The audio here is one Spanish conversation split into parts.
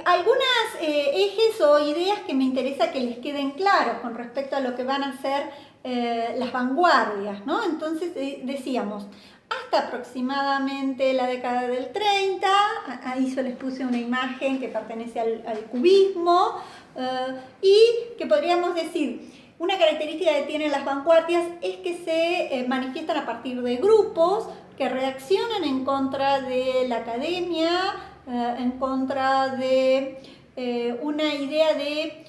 Algunas ejes o ideas que me interesa que les queden claros con respecto a lo que van a ser las vanguardias, ¿no? Entonces decíamos, hasta aproximadamente la década del 30, ahí yo les puse una imagen que pertenece al cubismo, y que podríamos decir, una característica que tienen las vanguardias es que se manifiestan a partir de grupos que reaccionan en contra de la academia, en contra de una idea de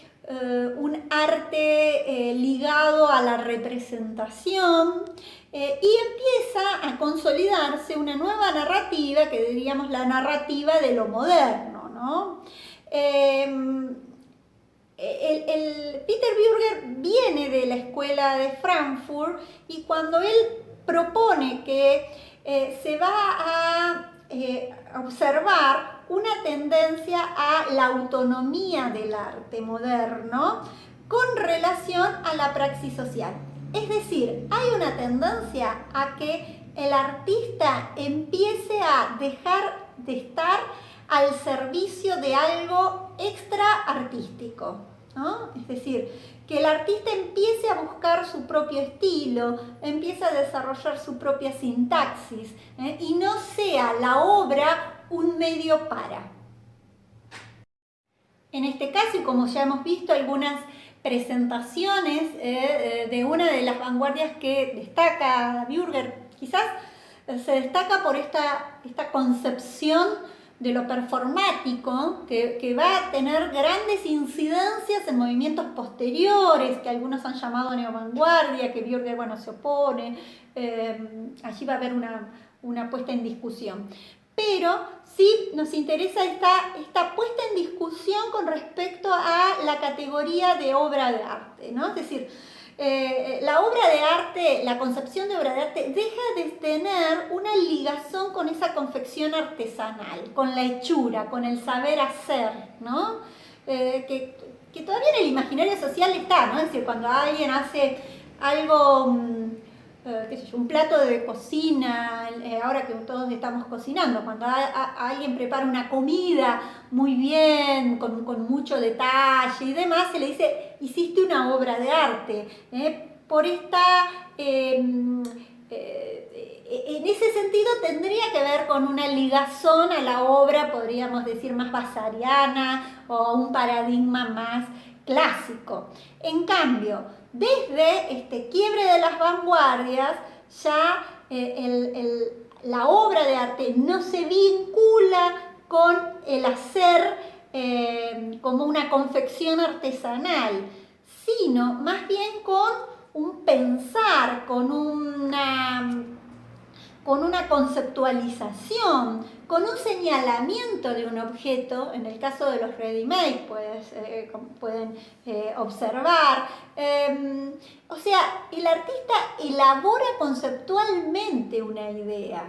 un arte ligado a la representación, y empieza a consolidarse una nueva narrativa, que diríamos la narrativa de lo moderno, ¿no? Peter Bürger viene de la escuela de Frankfurt, y cuando él propone que se va a observar una tendencia a la autonomía del arte moderno con relación a la praxis social. Es decir, hay una tendencia a que el artista empiece a dejar de estar al servicio de algo extra artístico, ¿no? Es decir, que el artista empiece a buscar su propio estilo, empiece a desarrollar su propia sintaxis, y no sea la obra un medio para. En este caso, y como ya hemos visto algunas presentaciones de una de las vanguardias que destaca Bürger, quizás se destaca por esta concepción de lo performático, que va a tener grandes incidencias en movimientos posteriores, que algunos han llamado neovanguardia, que Bürger, bueno, se opone. Allí va a haber una puesta en discusión. Pero sí nos interesa esta puesta en discusión con respecto a la categoría de obra de arte, ¿no? Es decir, la obra de arte, la concepción de obra de arte deja de tener una ligazón con esa confección artesanal, con la hechura, con el saber hacer, ¿no? Que todavía en el imaginario social está, ¿no? Es decir, cuando alguien hace algo, qué sé yo, un plato de cocina, ahora que todos estamos cocinando, cuando alguien prepara una comida muy bien, con mucho detalle y demás, se le dice, hiciste una obra de arte, por esta... en ese sentido tendría que ver con una ligazón a la obra, podríamos decir, más vasariana, o a un paradigma más clásico. En cambio, desde este quiebre de las vanguardias, ya la obra de arte no se vincula con el hacer como una confección artesanal, sino más bien con un pensar, con una conceptualización, con un señalamiento de un objeto. En el caso de los ready-made pueden observar. O sea, el artista elabora conceptualmente una idea.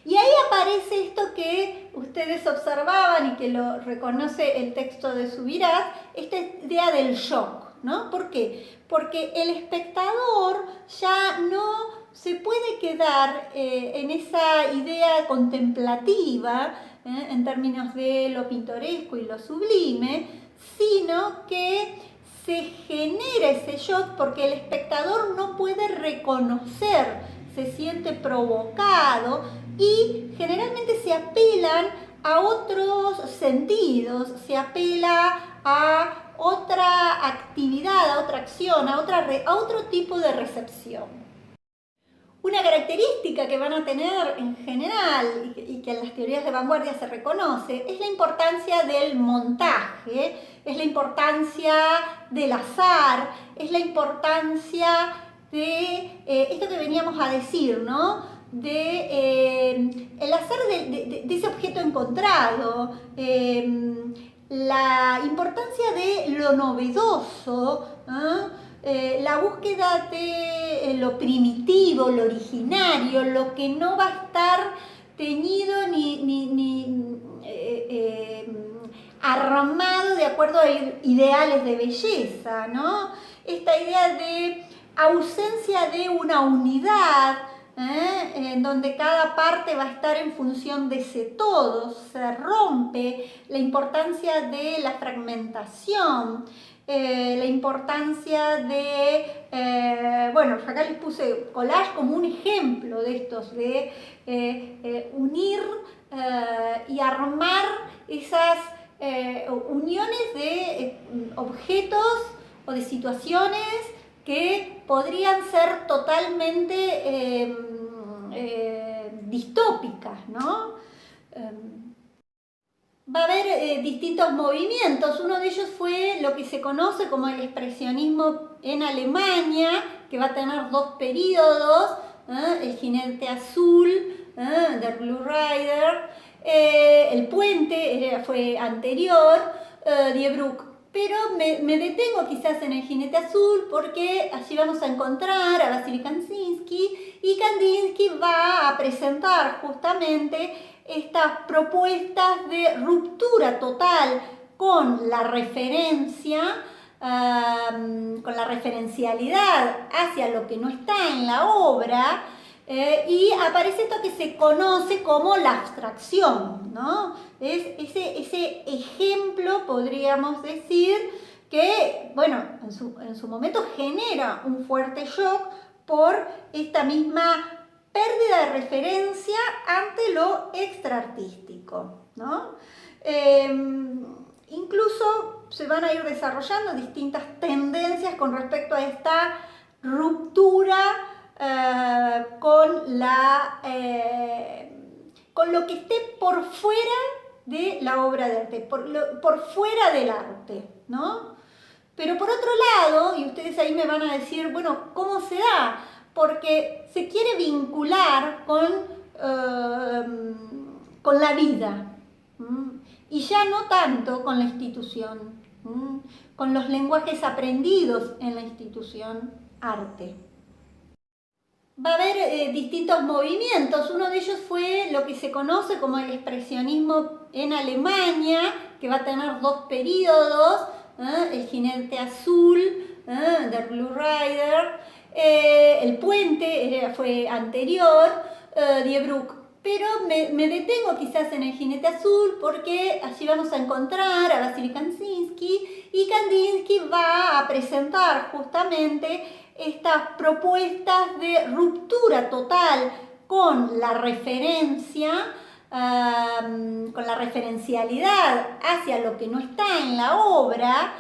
Y ahí aparece esto que ustedes observaban y que lo reconoce el texto de Subirás, esta idea del shock, ¿no? ¿Por qué? Porque el espectador ya no se puede quedar en esa idea contemplativa, en términos de lo pintoresco y lo sublime, sino que se genera ese shock porque el espectador no puede reconocer, se siente provocado, y generalmente se apelan a otros sentidos, se apela a otra actividad, a otra acción, a otro tipo de recepción. Una característica que van a tener en general y que en las teorías de vanguardia se reconoce es la importancia del montaje, es la importancia del azar, es la importancia de esto que veníamos a decir, ¿no? El azar de ese objeto encontrado, la importancia de lo novedoso, la búsqueda de lo primitivo, lo originario, lo que no va a estar teñido ni armado de acuerdo a ideales de belleza, ¿no? Esta idea de ausencia de una unidad, en donde cada parte va a estar en función de ese todo, se rompe la importancia de la fragmentación, la importancia de, bueno, acá les puse collage como un ejemplo de estos, de unir y armar esas uniones de objetos o de situaciones que podrían ser totalmente distópicas, ¿no? Va a haber distintos movimientos. Uno de ellos fue lo que se conoce como el expresionismo en Alemania, que va a tener dos periodos, el jinete azul, de Blue Rider, el puente fue anterior, Die Bruck. Pero me detengo quizás en el jinete azul porque allí vamos a encontrar a Vasily Kandinsky, y Kandinsky va a presentar justamente estas propuestas de ruptura total con la referencia, con la referencialidad hacia lo que no está en la obra, y aparece esto que se conoce como la abstracción, ¿no? Es ese ejemplo, podríamos decir, que, bueno, en su momento genera un fuerte shock por esta misma pérdida de referencia ante lo extraartístico, ¿no? Incluso se van a ir desarrollando distintas tendencias con respecto a esta ruptura con lo que esté por fuera de la obra de arte, por fuera del arte, ¿no? Pero por otro lado, y ustedes ahí me van a decir, bueno, ¿cómo se da? Porque se quiere vincular con la vida, y ya no tanto con la institución, con los lenguajes aprendidos en la institución arte. Va a haber distintos movimientos. Uno de ellos fue lo que se conoce como el expresionismo en Alemania, que va a tener dos periodos, el jinete azul, de Blue Rider, el puente fue anterior, Die Bruck. Pero me detengo quizás en el jinete azul porque allí vamos a encontrar a Vasily Kandinsky, y Kandinsky va a presentar justamente estas propuestas de ruptura total con la referencia, con la referencialidad hacia lo que no está en la obra,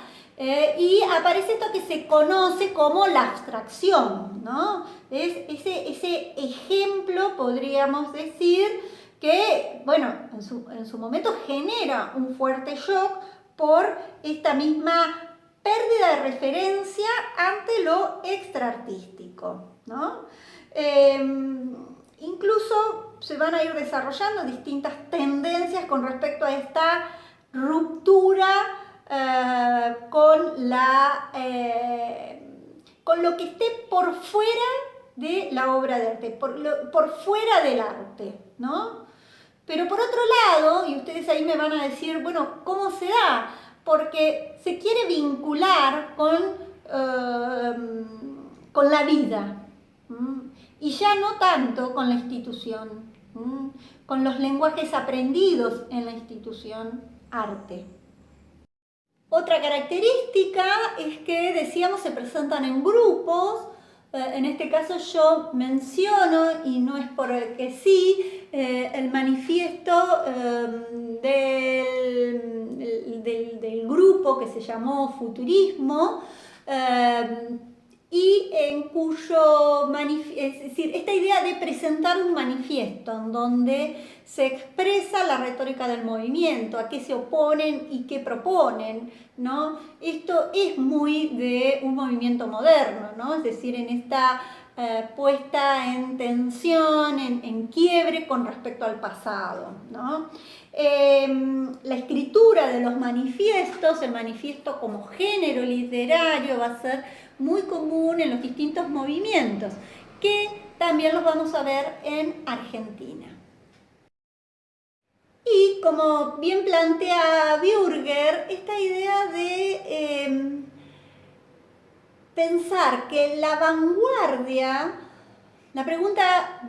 y aparece esto que se conoce como la abstracción, ¿no? Es ese ejemplo, podríamos decir, que, bueno, en su momento genera un fuerte shock por esta misma pérdida de referencia ante lo extraartístico, ¿no? Incluso se van a ir desarrollando distintas tendencias con respecto a esta ruptura con lo que esté por fuera de la obra de arte, por fuera del arte, ¿no? Pero por otro lado, y ustedes ahí me van a decir, bueno, ¿cómo se da? Porque se quiere vincular con la vida, y ya no tanto con la institución, con los lenguajes aprendidos en la institución arte. Otra característica es que, decíamos, se presentan en grupos. En este caso yo menciono, y no es porque sí, el manifiesto del grupo que se llamó Futurismo, y en cuyo es decir, esta idea de presentar un manifiesto en donde se expresa la retórica del movimiento, a qué se oponen y qué proponen, ¿no? Esto es muy de un movimiento moderno, ¿no? Es decir, en esta puesta en tensión, en quiebre con respecto al pasado, ¿no? La escritura de los manifiestos, el manifiesto como género literario, va a ser muy común en los distintos movimientos, que también los vamos a ver en Argentina. Y como bien plantea Bürger, esta idea de pensar que la vanguardia La pregunta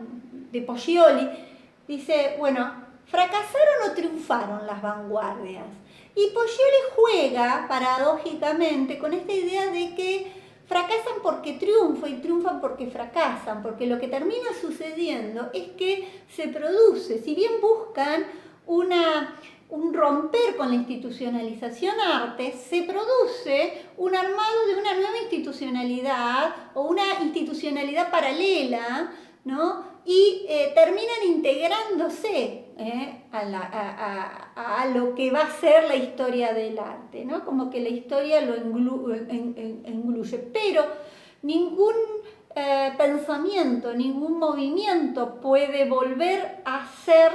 de Poggioli dice, bueno, ¿fracasaron o triunfaron las vanguardias? Y Poggioli juega paradójicamente con esta idea de que fracasan porque triunfan y triunfan porque fracasan, porque lo que termina sucediendo es que se produce, si bien buscan un romper con la institucionalización arte, se produce un armado de una nueva institucionalidad o una institucionalidad paralela, ¿no? Y terminan integrándose a lo que va a ser la historia del arte, ¿no? Como que la historia lo engluye, pero ningún pensamiento, ningún movimiento puede volver a ser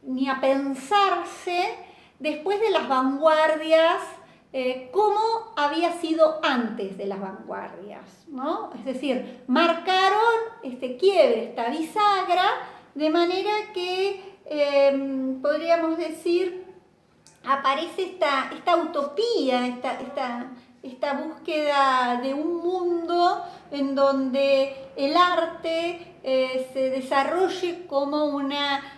ni a pensarse después de las vanguardias cómo había sido antes de las vanguardias, ¿no? Es decir, marcaron este quiebre, esta bisagra, de manera que podríamos decir, aparece esta utopía, esta búsqueda de un mundo en donde el arte se desarrolle como una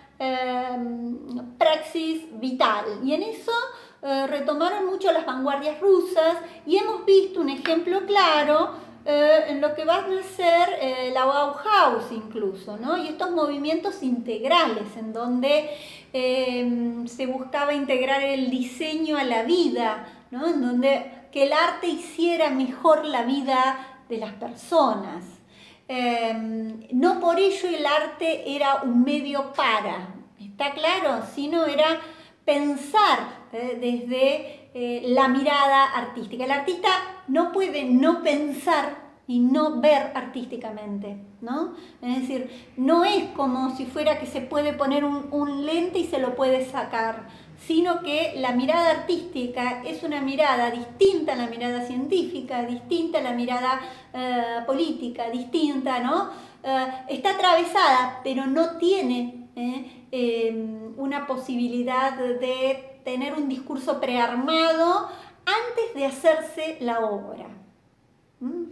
praxis vital. Y en eso retomaron mucho las vanguardias rusas y hemos visto un ejemplo claro en lo que va a ser la Bauhaus incluso, ¿no? Y estos movimientos integrales en donde se buscaba integrar el diseño a la vida, ¿no? En donde que el arte hiciera mejor la vida de las personas. No por ello el arte era un medio para, ¿está claro? Sino era pensar desde la mirada artística. El artista no puede no pensar y no ver artísticamente, ¿no? Es decir, no es como si fuera que se puede poner un lente y se lo puede sacar, sino que la mirada artística es una mirada distinta a la mirada científica, distinta a la mirada política, distinta, ¿no? Está atravesada, pero no tiene una posibilidad de tener un discurso prearmado antes de hacerse la obra. ¿Mm?